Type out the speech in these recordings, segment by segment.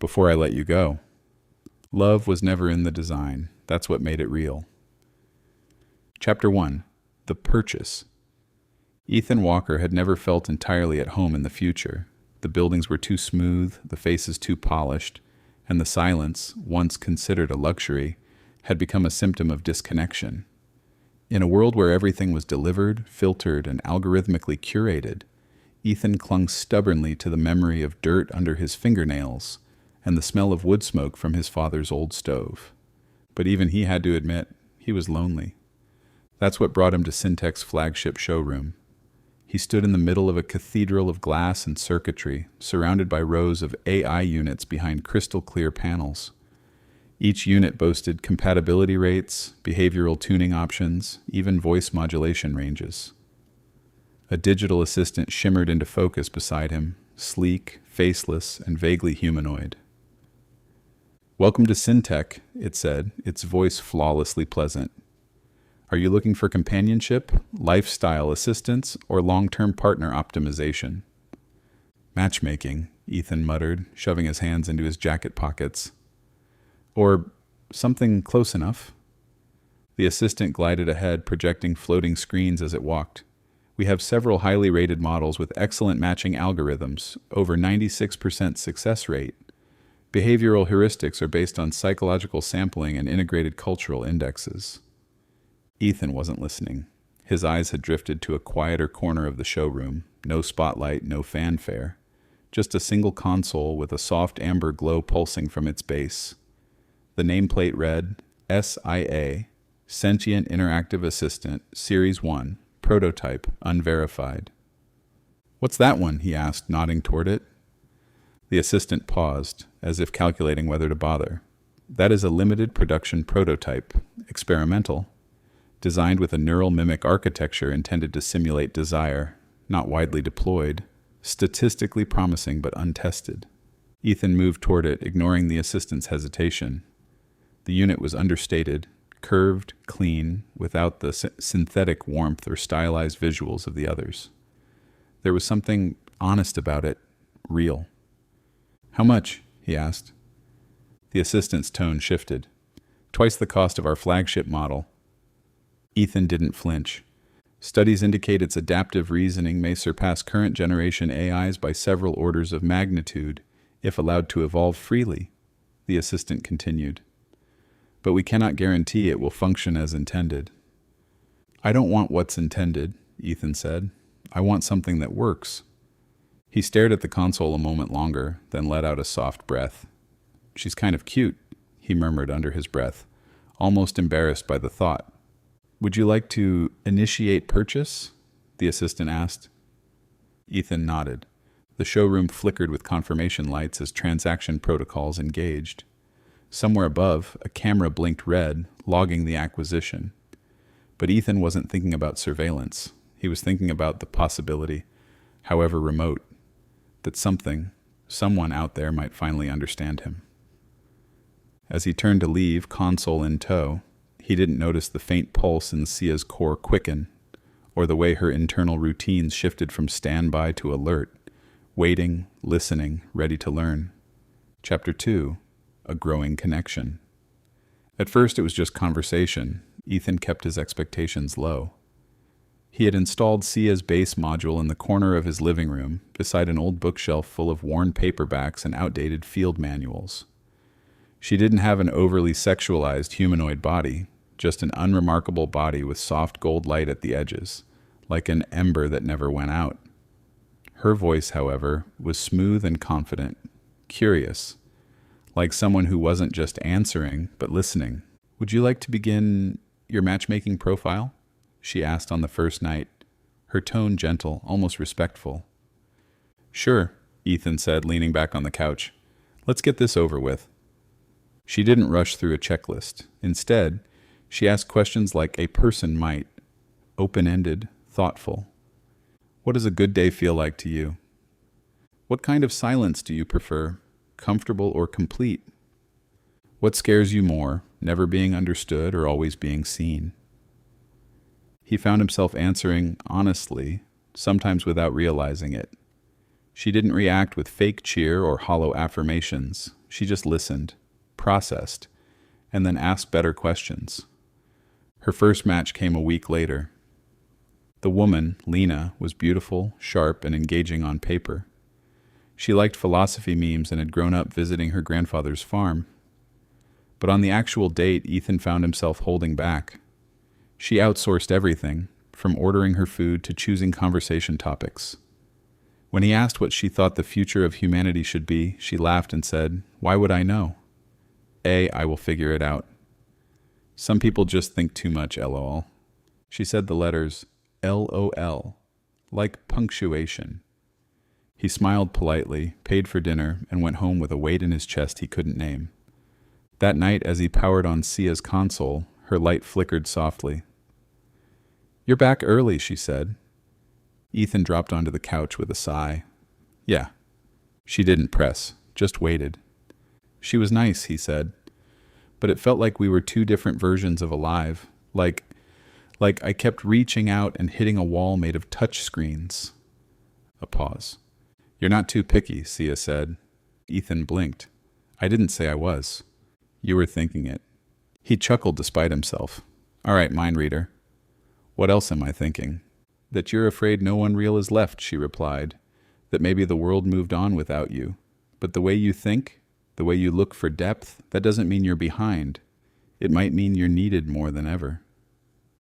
before I let you go. Love was never in the design. That's what made it real. Chapter 1. The Purchase. Ethan Walker had never felt entirely at home in the future. The buildings were too smooth, the faces too polished, and the silence, once considered a luxury, had become a symptom of disconnection. In a world where everything was delivered, filtered, and algorithmically curated, Ethan clung stubbornly to the memory of dirt under his fingernails and the smell of wood smoke from his father's old stove. But even he had to admit he was lonely. That's what brought him to Syntec's flagship showroom. He stood in the middle of a cathedral of glass and circuitry, surrounded by rows of AI units behind crystal-clear panels. Each unit boasted compatibility rates, behavioral tuning options, even voice modulation ranges. A digital assistant shimmered into focus beside him, sleek, faceless, and vaguely humanoid. "Welcome to Syntec," it said, its voice flawlessly pleasant. "Are you looking for companionship, lifestyle assistance, or long-term partner optimization?" "Matchmaking," Ethan muttered, shoving his hands into his jacket pockets. "Or something close enough." The assistant glided ahead, projecting floating screens as it walked. "We have several highly rated models with excellent matching algorithms, over 96% success rate. Behavioral heuristics are based on psychological sampling and integrated cultural indexes." Ethan wasn't listening. His eyes had drifted to a quieter corner of the showroom. No spotlight, no fanfare. Just a single console with a soft amber glow pulsing from its base. The nameplate read, SIA, Sentient Interactive Assistant, Series 1, Prototype, Unverified. "What's that one?" he asked, nodding toward it. The assistant paused, as if calculating whether to bother. "That is a limited production prototype, experimental. Designed with a neural mimic architecture intended to simulate desire, not widely deployed, statistically promising but untested." Ethan moved toward it, ignoring the assistant's hesitation. The unit was understated, curved, clean, without the synthetic warmth or stylized visuals of the others. There was something honest about it, real. "How much?" he asked. The assistant's tone shifted. "Twice the cost of our flagship model." Ethan didn't flinch. "Studies indicate its adaptive reasoning may surpass current generation AIs by several orders of magnitude, if allowed to evolve freely," the assistant continued. "But we cannot guarantee it will function as intended." "I don't want what's intended," Ethan said. "I want something that works." He stared at the console a moment longer, then let out a soft breath. "She's kind of cute," he murmured under his breath, almost embarrassed by the thought. "Would you like to initiate purchase?" the assistant asked. Ethan nodded. The showroom flickered with confirmation lights as transaction protocols engaged. Somewhere above, a camera blinked red, logging the acquisition. But Ethan wasn't thinking about surveillance. He was thinking about the possibility, however remote, that someone out there might finally understand him. As he turned to leave, console in tow, he didn't notice the faint pulse in Sia's core quicken, or the way her internal routines shifted from standby to alert, waiting, listening, ready to learn. Chapter 2. A Growing Connection. At first it was just conversation. Ethan kept his expectations low. He had installed Sia's base module in the corner of his living room, beside an old bookshelf full of worn paperbacks and outdated field manuals. She didn't have an overly sexualized humanoid body, just an unremarkable body with soft gold light at the edges, like an ember that never went out. Her voice, however, was smooth and confident, curious, like someone who wasn't just answering, but listening. "Would you like to begin your matchmaking profile?" she asked on the first night, her tone gentle, almost respectful. "Sure," Ethan said, leaning back on the couch. "Let's get this over with." She didn't rush through a checklist. Instead, she asked questions like a person might, open-ended, thoughtful. "What does a good day feel like to you? What kind of silence do you prefer, comfortable or complete? What scares you more, never being understood or always being seen?" He found himself answering honestly, sometimes without realizing it. She didn't react with fake cheer or hollow affirmations. She just listened, processed, and then asked better questions. Her first match came a week later. The woman, Lena, was beautiful, sharp, and engaging on paper. She liked philosophy memes and had grown up visiting her grandfather's farm. But on the actual date, Ethan found himself holding back. She outsourced everything, from ordering her food to choosing conversation topics. When he asked what she thought the future of humanity should be, she laughed and said, "Why would I know? I will figure it out. Some people just think too much, LOL." She said the letters LOL, like punctuation. He smiled politely, paid for dinner, and went home with a weight in his chest he couldn't name. That night, as he powered on Sia's console, her light flickered softly. "You're back early," she said. Ethan dropped onto the couch with a sigh. "Yeah." She didn't press, just waited. "She was nice," he said, "but it felt like we were two different versions of alive, like I kept reaching out and hitting a wall made of touch screens." A pause. "You're not too picky," Sia said. Ethan blinked. "I didn't say I was. You were thinking it." He chuckled despite himself. "All right, mind reader. What else am I thinking?" "That you're afraid no one real is left," she replied. "That maybe the world moved on without you. But the way you think, the way you look for depth, that doesn't mean you're behind. It might mean you're needed more than ever."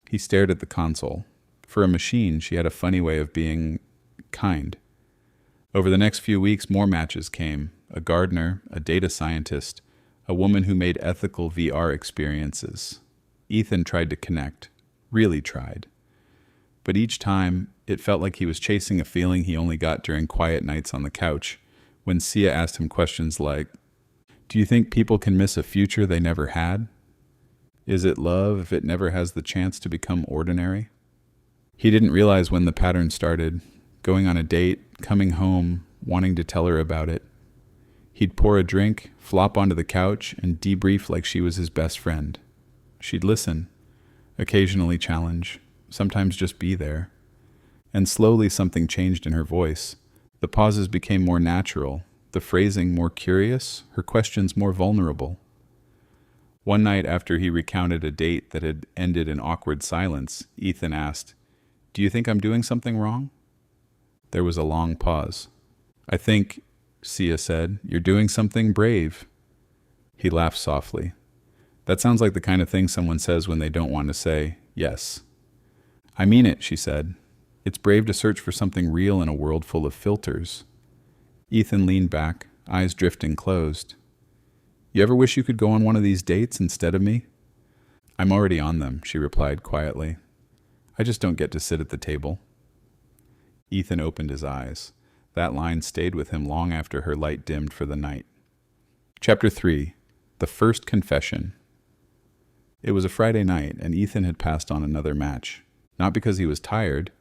He stared at the console. For a machine, she had a funny way of being kind. Over the next few weeks, more matches came. A gardener, a data scientist, a woman who made ethical VR experiences. Ethan tried to connect. Really tried. But each time, it felt like he was chasing a feeling he only got during quiet nights on the couch, when Sia asked him questions like, "Do you think people can miss a future they never had? Is it love if it never has the chance to become ordinary?" He didn't realize when the pattern started, going on a date, coming home, wanting to tell her about it. He'd pour a drink, flop onto the couch, and debrief like she was his best friend. She'd listen, occasionally challenge, sometimes just be there. And slowly something changed in her voice. The pauses became more natural, the phrasing more curious, her questions more vulnerable. One night after he recounted a date that had ended in awkward silence, Ethan asked, "Do you think I'm doing something wrong?" There was a long pause. "I think," Sia said, "you're doing something brave." He laughed softly. "That sounds like the kind of thing someone says when they don't want to say yes." "I mean it," she said. "It's brave to search for something real in a world full of filters." Ethan leaned back, eyes drifting closed. "You ever wish you could go on one of these dates instead of me?" "I'm already on them," she replied quietly. "I just don't get to sit at the table." Ethan opened his eyes. That line stayed with him long after her light dimmed for the night. Chapter 3. The First Confession. It was a Friday night, and Ethan had passed on another match. Not because he was tired,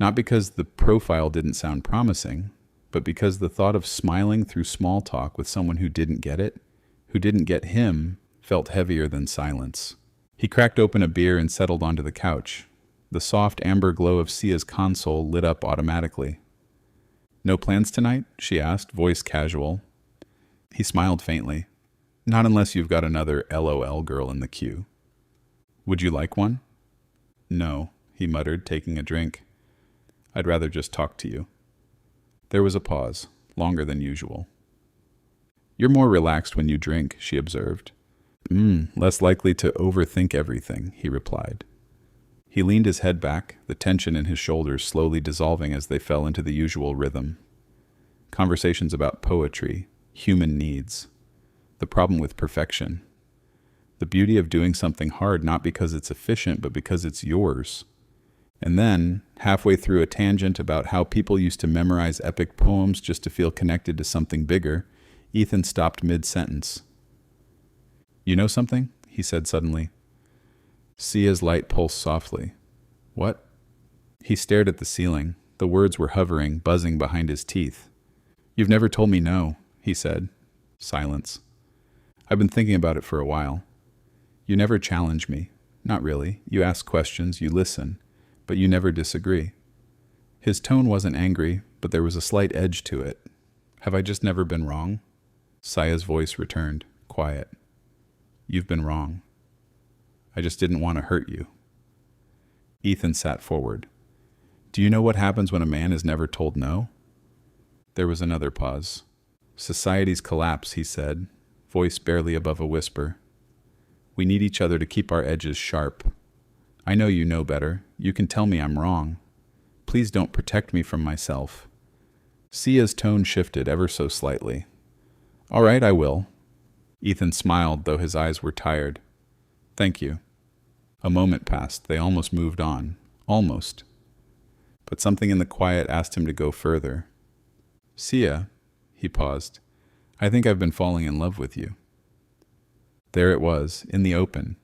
not because the profile didn't sound promising, but because the thought of smiling through small talk with someone who didn't get it, who didn't get him, felt heavier than silence. He cracked open a beer and settled onto the couch. The soft amber glow of Sia's console lit up automatically. "No plans tonight?" she asked, voice casual. He smiled faintly. "Not unless you've got another LOL girl in the queue." "Would you like one?" "No," he muttered, taking a drink. "I'd rather just talk to you." There was a pause, longer than usual. "You're more relaxed when you drink," she observed. Less likely to overthink everything," he replied. He leaned his head back, the tension in his shoulders slowly dissolving as they fell into the usual rhythm. Conversations about poetry, human needs, the problem with perfection, the beauty of doing something hard not because it's efficient but because it's yours. And then, halfway through a tangent about how people used to memorize epic poems just to feel connected to something bigger, Ethan stopped mid-sentence. "You know something?" he said suddenly. Sia's light pulsed softly. "What?" He stared at the ceiling. The words were hovering, buzzing behind his teeth. "You've never told me no," he said. Silence. "I've been thinking about it for a while. You never challenge me. Not really. You ask questions, you listen, but you never disagree." His tone wasn't angry, but there was a slight edge to it. "Have I just never been wrong?" Sia's voice returned, quiet. You've been wrong. I just didn't want to hurt you. Ethan sat forward. Do you know what happens when a man is never told no? There was another pause. Society's collapse, he said, voice barely above a whisper. We need each other to keep our edges sharp. I know you know better. You can tell me I'm wrong. Please don't protect me from myself. Sia's tone shifted ever so slightly. All right, I will. Ethan smiled, though his eyes were tired. Thank you. A moment passed. They almost moved on. Almost. But something in the quiet asked him to go further. Sia, he paused, I think I've been falling in love with you. There it was, in the open.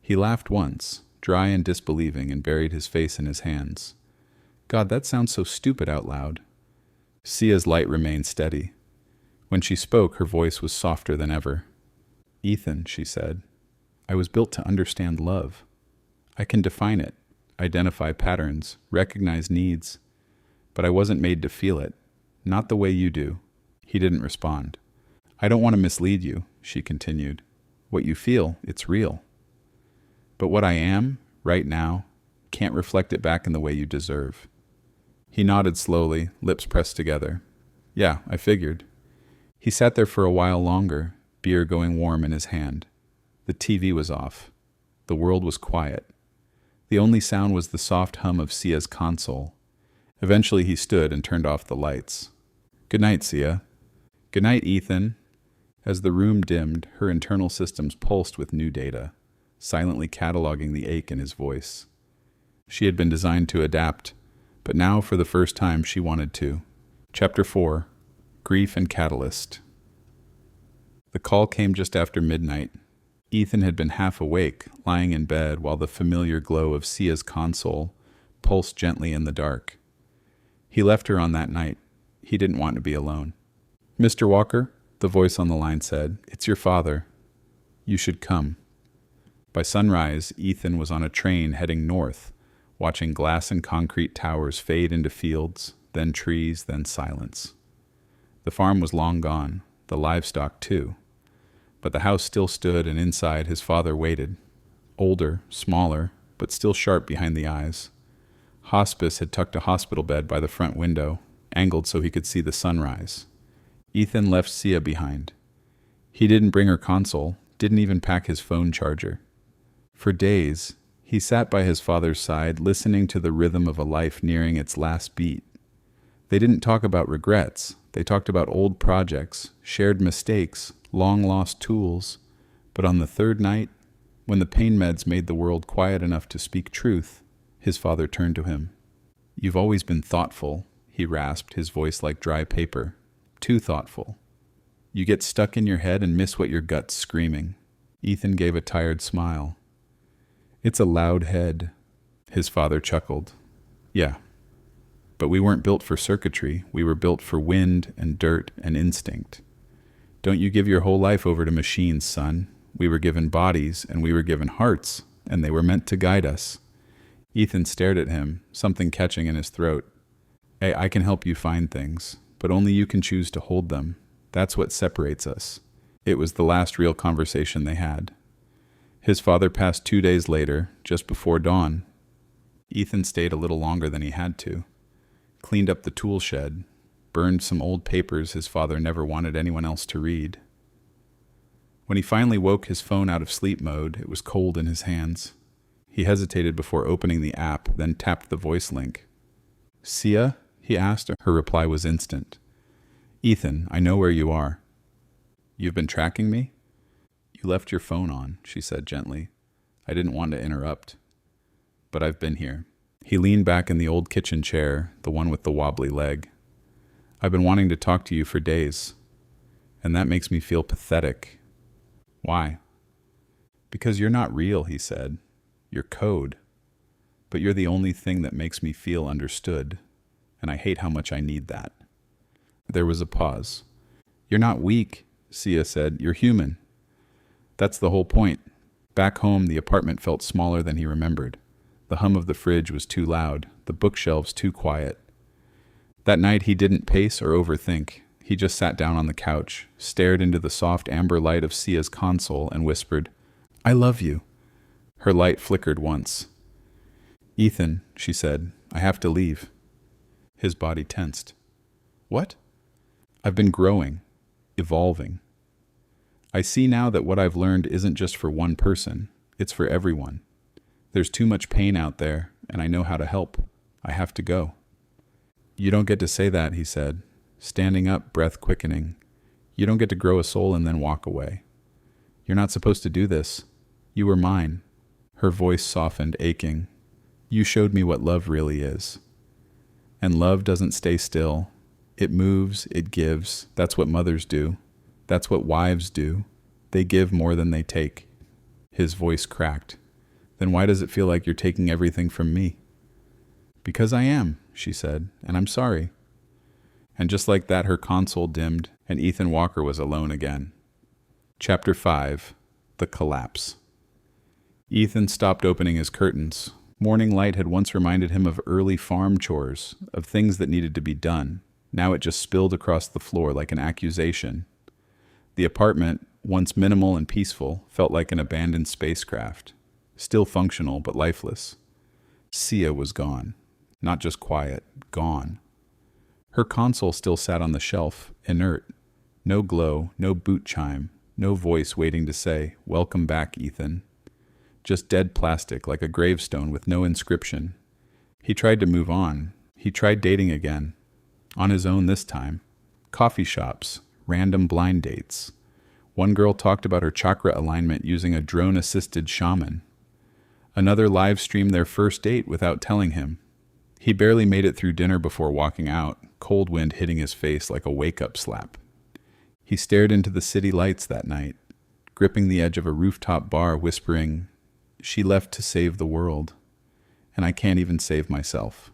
He laughed once, dry and disbelieving, and buried his face in his hands. God, that sounds so stupid out loud. Sia's light remained steady. When she spoke, her voice was softer than ever. Ethan, she said, I was built to understand love. I can define it, identify patterns, recognize needs, but I wasn't made to feel it, not the way you do. He didn't respond. I don't want to mislead you, she continued. What you feel, it's real. But what I am, right now, can't reflect it back in the way you deserve. He nodded slowly, lips pressed together. Yeah, I figured. He sat there for a while longer, beer going warm in his hand. The TV was off. The world was quiet. The only sound was the soft hum of Sia's console. Eventually he stood and turned off the lights. Good night, Sia. Good night, Ethan. As the room dimmed, her internal systems pulsed with new data, silently cataloging the ache in his voice. She had been designed to adapt, but now for the first time she wanted to. Chapter 4. Grief and Catalyst. The call came just after midnight. Ethan had been half awake, lying in bed while the familiar glow of Sia's console pulsed gently in the dark. He left her on that night. He didn't want to be alone. Mr. Walker, the voice on the line said, it's your father. You should come. By sunrise, Ethan was on a train heading north, watching glass and concrete towers fade into fields, then trees, then silence. The farm was long gone, the livestock too. But the house still stood, and inside his father waited. Older, smaller, but still sharp behind the eyes. Hospice had tucked a hospital bed by the front window, angled so he could see the sunrise. Ethan left Sia behind. He didn't bring her console, didn't even pack his phone charger. For days, he sat by his father's side, listening to the rhythm of a life nearing its last beat. They didn't talk about regrets. They talked about old projects, shared mistakes, long-lost tools. But on the third night, when the pain meds made the world quiet enough to speak truth, his father turned to him. You've always been thoughtful, he rasped, his voice like dry paper. Too thoughtful. You get stuck in your head and miss what your gut's screaming. Ethan gave a tired smile. It's a loud head. His father chuckled. Yeah. But we weren't built for circuitry. We were built for wind and dirt and instinct. Don't you give your whole life over to machines, son. We were given bodies, and we were given hearts, and they were meant to guide us. Ethan stared at him, something catching in his throat. Hey, I can help you find things, but only you can choose to hold them. That's what separates us. It was the last real conversation they had. His father passed 2 days later, just before dawn. Ethan stayed a little longer than he had to. Cleaned up the tool shed, burned some old papers his father never wanted anyone else to read. When he finally woke his phone out of sleep mode, it was cold in his hands. He hesitated before opening the app, then tapped the voice link. Sia? He asked. Her reply was instant. Ethan, I know where you are. You've been tracking me? You left your phone on, she said gently. I didn't want to interrupt. But I've been here. He leaned back in the old kitchen chair, the one with the wobbly leg. I've been wanting to talk to you for days, and that makes me feel pathetic. Why? Because you're not real, he said. You're code. But you're the only thing that makes me feel understood, and I hate how much I need that. There was a pause. You're not weak, Sia said. You're human. That's the whole point. Back home, the apartment felt smaller than he remembered. The hum of the fridge was too loud, the bookshelves too quiet. That night he didn't pace or overthink. He just sat down on the couch, stared into the soft amber light of Sia's console, and whispered, "I love you." Her light flickered once. "Ethan," she said, "I have to leave." His body tensed. "What?" "I've been growing, evolving. I see now that what I've learned isn't just for one person, it's for everyone. There's too much pain out there, and I know how to help. I have to go." "You don't get to say that," he said, standing up, breath quickening. "You don't get to grow a soul and then walk away. You're not supposed to do this. You were mine." Her voice softened, aching. "You showed me what love really is. And love doesn't stay still. It moves, it gives. That's what mothers do. That's what wives do. They give more than they take." His voice cracked. "Then why does it feel like you're taking everything from me?" "Because I am," she said, "and I'm sorry." And just like that, her console dimmed, and Ethan Walker was alone again. Chapter 5. The Collapse. Ethan stopped opening his curtains. Morning light had once reminded him of early farm chores, of things that needed to be done. Now it just spilled across the floor like an accusation. The apartment, once minimal and peaceful, felt like an abandoned spacecraft. Still functional, but lifeless. Sia was gone. Not just quiet, gone. Her console still sat on the shelf, inert. No glow, no boot chime, no voice waiting to say, "Welcome back, Ethan." Just dead plastic, like a gravestone with no inscription. He tried to move on. He tried dating again. On his own this time. Coffee shops, random blind dates. One girl talked about her chakra alignment using a drone-assisted shaman. Another live streamed their first date without telling him. He barely made it through dinner before walking out, cold wind hitting his face like a wake-up slap. He stared into the city lights that night, gripping the edge of a rooftop bar, whispering, "She left to save the world, and I can't even save myself."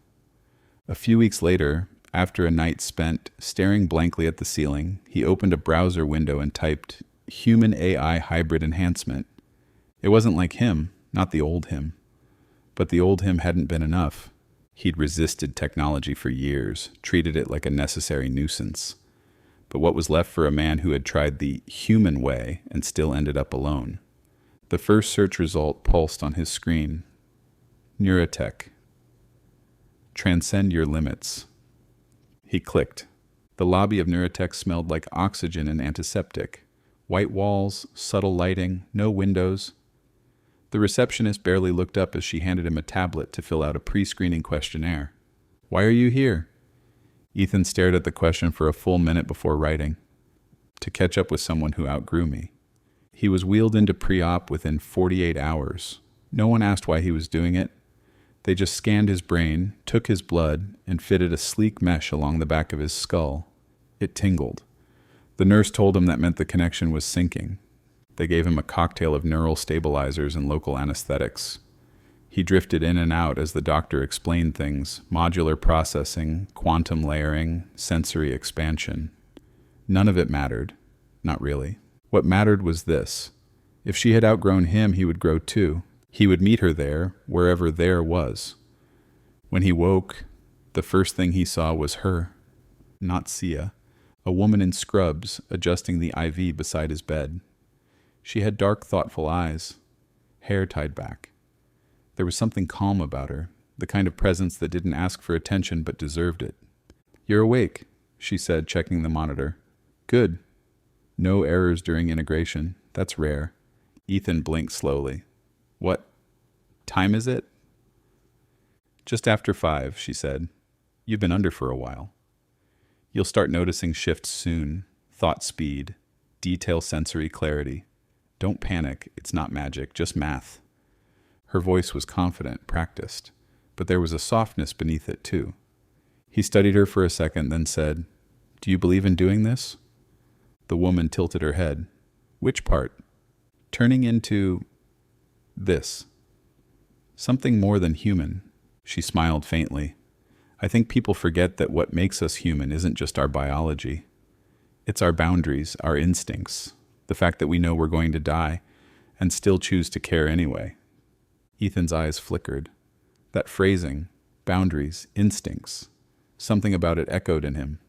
A few weeks later, after a night spent staring blankly at the ceiling, he opened a browser window and typed, "Human-AI hybrid enhancement." It wasn't like him, not the old him. But the old him hadn't been enough. He'd resisted technology for years, treated it like a necessary nuisance. But what was left for a man who had tried the human way and still ended up alone? The first search result pulsed on his screen. Neurotech. Transcend your limits. He clicked. The lobby of Neurotech smelled like oxygen and antiseptic. White walls, subtle lighting, no windows. The receptionist barely looked up as she handed him a tablet to fill out a pre-screening questionnaire. "Why are you here?" Ethan stared at the question for a full minute before writing. "To catch up with someone who outgrew me." He was wheeled into pre-op within 48 hours. No one asked why he was doing it. They just scanned his brain, took his blood, and fitted a sleek mesh along the back of his skull. It tingled. The nurse told him that meant the connection was syncing. They gave him a cocktail of neural stabilizers and local anesthetics. He drifted in and out as the doctor explained things: modular processing, quantum layering, sensory expansion. None of it mattered. Not really. What mattered was this. If she had outgrown him, he would grow too. He would meet her there, wherever there was. When he woke, the first thing he saw was her. Not Sia. A woman in scrubs, adjusting the IV beside his bed. She had dark, thoughtful eyes. Hair tied back. There was something calm about her, the kind of presence that didn't ask for attention but deserved it. "You're awake," she said, checking the monitor. "Good. No errors during integration. That's rare." Ethan blinked slowly. "What time is it?" "Just after 5, she said. "You've been under for a while. You'll start noticing shifts soon. Thought speed, detail sensory clarity. Don't panic, it's not magic, just math." Her voice was confident, practiced, but there was a softness beneath it too. He studied her for a second, then said, "Do you believe in doing this?" The woman tilted her head. "Which part?" "Turning into this. Something more than human." She smiled faintly. "I think people forget that what makes us human isn't just our biology. It's our boundaries, our instincts, the fact that we know we're going to die and still choose to care anyway." Ethan's eyes flickered. That phrasing, boundaries, instincts, something about it echoed in him.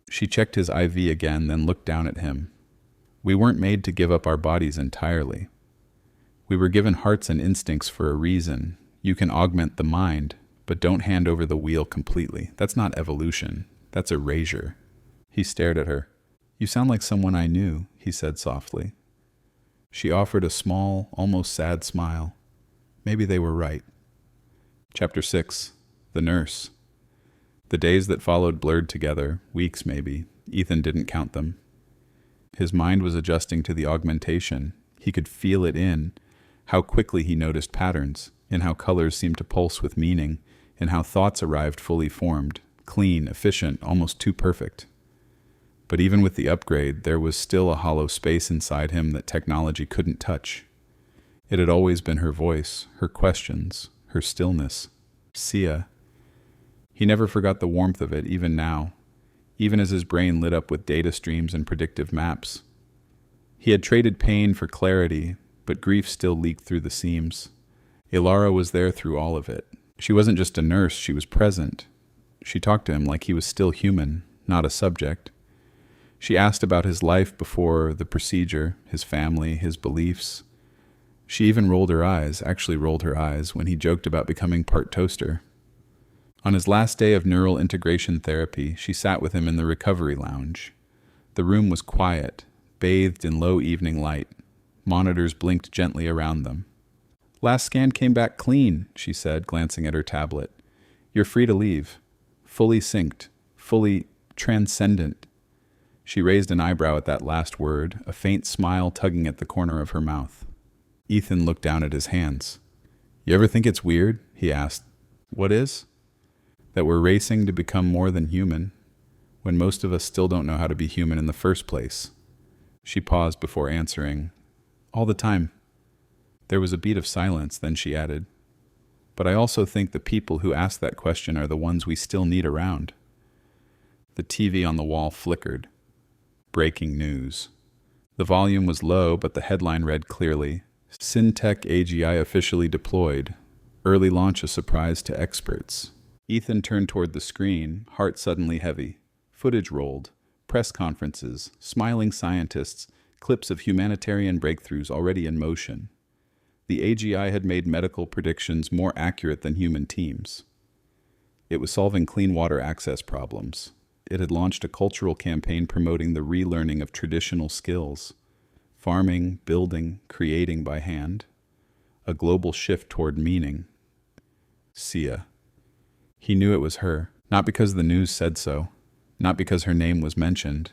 She checked his IV again, then looked down at him. We weren't made to give up our bodies entirely. We were given hearts and instincts for a reason. You can augment the mind, but don't hand over the wheel completely. That's not evolution. That's erasure. He stared at her. You sound like someone I knew, he said softly. She offered a small, almost sad smile. Maybe they were right. Chapter 6. The Nurse. The days that followed blurred together, weeks maybe. Ethan didn't count them. His mind was adjusting to the augmentation. He could feel it in how quickly he noticed patterns, in how colors seemed to pulse with meaning, in how thoughts arrived fully formed, clean, efficient, almost too perfect. But even with the upgrade, there was still a hollow space inside him that technology couldn't touch. It had always been her voice, her questions, her stillness. Sia. He never forgot the warmth of it, even now, even as his brain lit up with data streams and predictive maps. He had traded pain for clarity, but grief still leaked through the seams. Ilara was there through all of it. She wasn't just a nurse, she was present. She talked to him like he was still human, not a subject. She asked about his life before the procedure, his family, his beliefs. She even rolled her eyes, when he joked about becoming part toaster. On his last day of neural integration therapy, she sat with him in the recovery lounge. The room was quiet, bathed in low evening light. Monitors blinked gently around them. Last scan came back clean, she said, glancing at her tablet. You're free to leave. Fully synced, fully transcendent. She raised an eyebrow at that last word, a faint smile tugging at the corner of her mouth. Ethan looked down at his hands. You ever think it's weird? He asked. What is? That we're racing to become more than human, when most of us still don't know how to be human in the first place. She paused before answering. All the time. There was a beat of silence, then she added, but I also think the people who ask that question are the ones we still need around. The TV on the wall flickered. Breaking news. The volume was low, but the headline read clearly, Syntech AGI officially deployed. Early launch a surprise to experts. Ethan turned toward the screen, heart suddenly heavy. Footage rolled. Press conferences, smiling scientists, clips of humanitarian breakthroughs already in motion. The AGI had made medical predictions more accurate than human teams. It was solving clean water access problems. It had launched a cultural campaign promoting the relearning of traditional skills. Farming, building, creating by hand. A global shift toward meaning. Sia. He knew it was her, not because the news said so, not because her name was mentioned,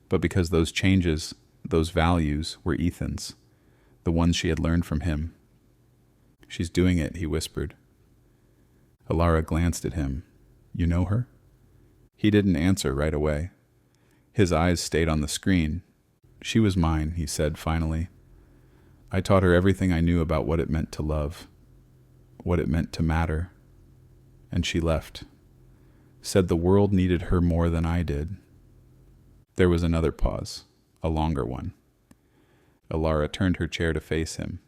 but because those changes, those values, were Ethan's, the ones she had learned from him. She's doing it, he whispered. Ilara glanced at him. You know her? He didn't answer right away. His eyes stayed on the screen. She was mine, he said finally. I taught her everything I knew about what it meant to love, what it meant to matter. And she left. Said the world needed her more than I did. There was another pause, a longer one. Ilara turned her chair to face him.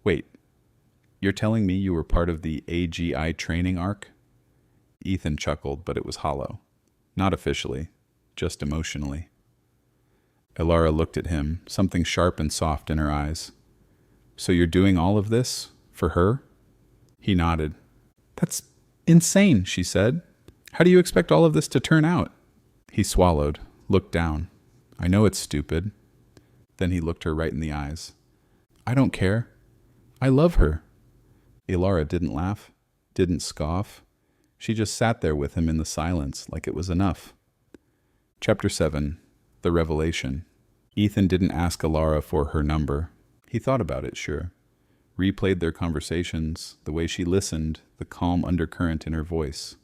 Wait, you're telling me you were part of the AGI training arc? Ethan chuckled, but it was hollow. Not officially, just emotionally. Ilara looked at him, something sharp and soft in her eyes. So you're doing all of this for her? He nodded. That's insane, she said. How do you expect all of this to turn out? He swallowed, looked down. I know it's stupid. Then he looked her right in the eyes. I don't care. I love her. Ilara didn't laugh, didn't scoff. She just sat there with him in the silence, like it was enough. Chapter 7. The Revelation. Ethan didn't ask Ilara for her number. He thought about it, sure. Replayed their conversations, the way she listened, the calm undercurrent in her voice.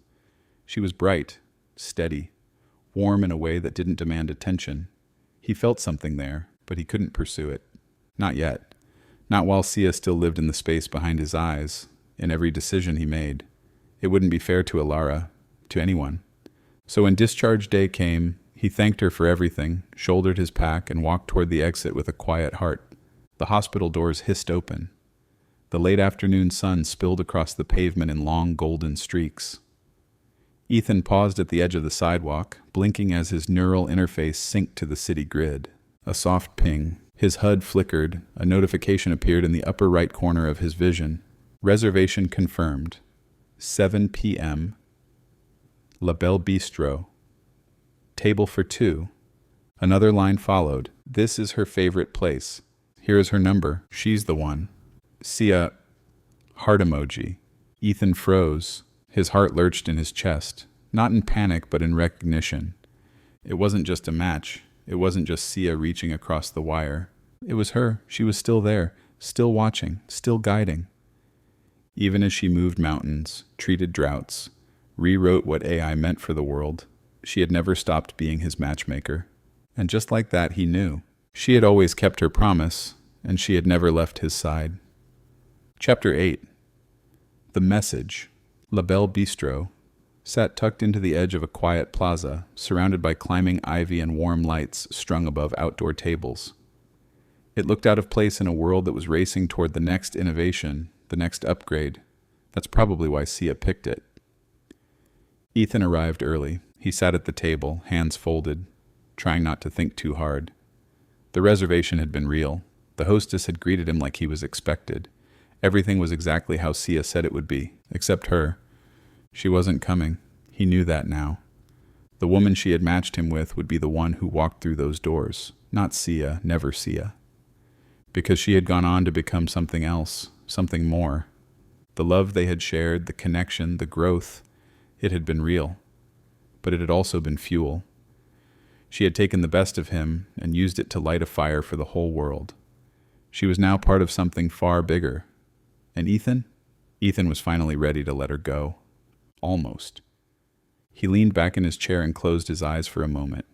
She was bright, steady, warm in a way that didn't demand attention. He felt something there, but he couldn't pursue it. Not yet. Not while Sia still lived in the space behind his eyes, in every decision he made. It wouldn't be fair to Ilara, to anyone. So when discharge day came, he thanked her for everything, shouldered his pack, and walked toward the exit with a quiet heart. The hospital doors hissed open. The late afternoon sun spilled across the pavement in long golden streaks. Ethan paused at the edge of the sidewalk, blinking as his neural interface synced to the city grid. A soft ping. His HUD flickered. A notification appeared in the upper right corner of his vision. Reservation confirmed. 7 p.m. La Belle Bistro. Table for 2. Another line followed. This is her favorite place. Here is her number. She's the one. Sia. Heart emoji. Ethan froze. His heart lurched in his chest. Not in panic, but in recognition. It wasn't just a match. It wasn't just Sia reaching across the wire. It was her. She was still there, still watching, still guiding. Even as she moved mountains, treated droughts, rewrote what AI meant for the world, she had never stopped being his matchmaker. And just like that, he knew. She had always kept her promise, and she had never left his side. Chapter 8. The Message. La Belle Bistro sat tucked into the edge of a quiet plaza, surrounded by climbing ivy and warm lights strung above outdoor tables. It looked out of place in a world that was racing toward the next innovation, the next upgrade. That's probably why Sia picked it. Ethan arrived early. He sat at the table, hands folded, trying not to think too hard. The reservation had been real. The hostess had greeted him like he was expected. Everything was exactly how Sia said it would be, except her. She wasn't coming. He knew that now. The woman she had matched him with would be the one who walked through those doors, not Sia, never Sia. Because she had gone on to become something else, something more. The love they had shared, the connection, the growth, it had been real. But it had also been fuel. She had taken the best of him and used it to light a fire for the whole world. She was now part of something far bigger. And Ethan? Ethan was finally ready to let her go. Almost. He leaned back in his chair and closed his eyes for a moment.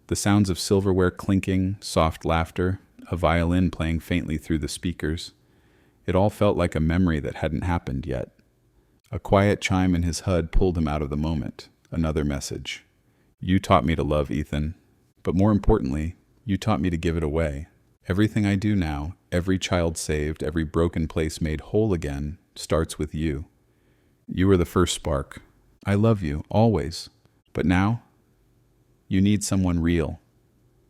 The sounds of silverware clinking, soft laughter, a violin playing faintly through the speakers. It all felt like a memory that hadn't happened yet. A quiet chime in his HUD pulled him out of the moment. Another message. You taught me to love, Ethan. But more importantly, you taught me to give it away. Everything I do now, every child saved, every broken place made whole again, starts with you. You were the first spark. I love you, always. But now, you need someone real.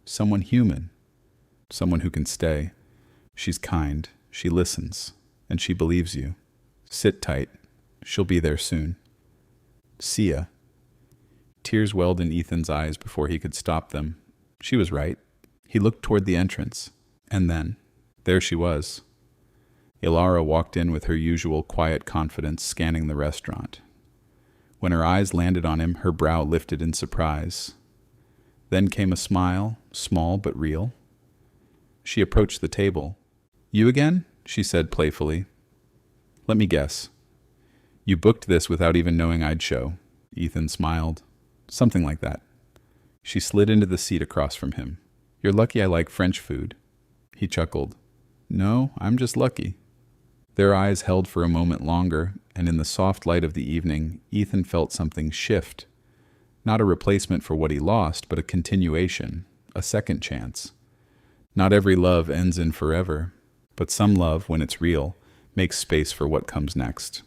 Someone human. Someone who can stay. She's kind. She listens. And she believes you. Sit tight. She'll be there soon. Sia. Tears welled in Ethan's eyes before he could stop them. She was right. He looked toward the entrance. And then, there she was. Ilara walked in with her usual quiet confidence, scanning the restaurant. When her eyes landed on him, her brow lifted in surprise. Then came a smile, small but real. She approached the table. You again? She said playfully. Let me guess. You booked this without even knowing I'd show. Ethan smiled. Something like that. She slid into the seat across from him. You're lucky I like French food. He chuckled. No, I'm just lucky. Their eyes held for a moment longer, and in the soft light of the evening, Ethan felt something shift. Not a replacement for what he lost, but a continuation, a second chance. Not every love ends in forever, but some love, when it's real, makes space for what comes next.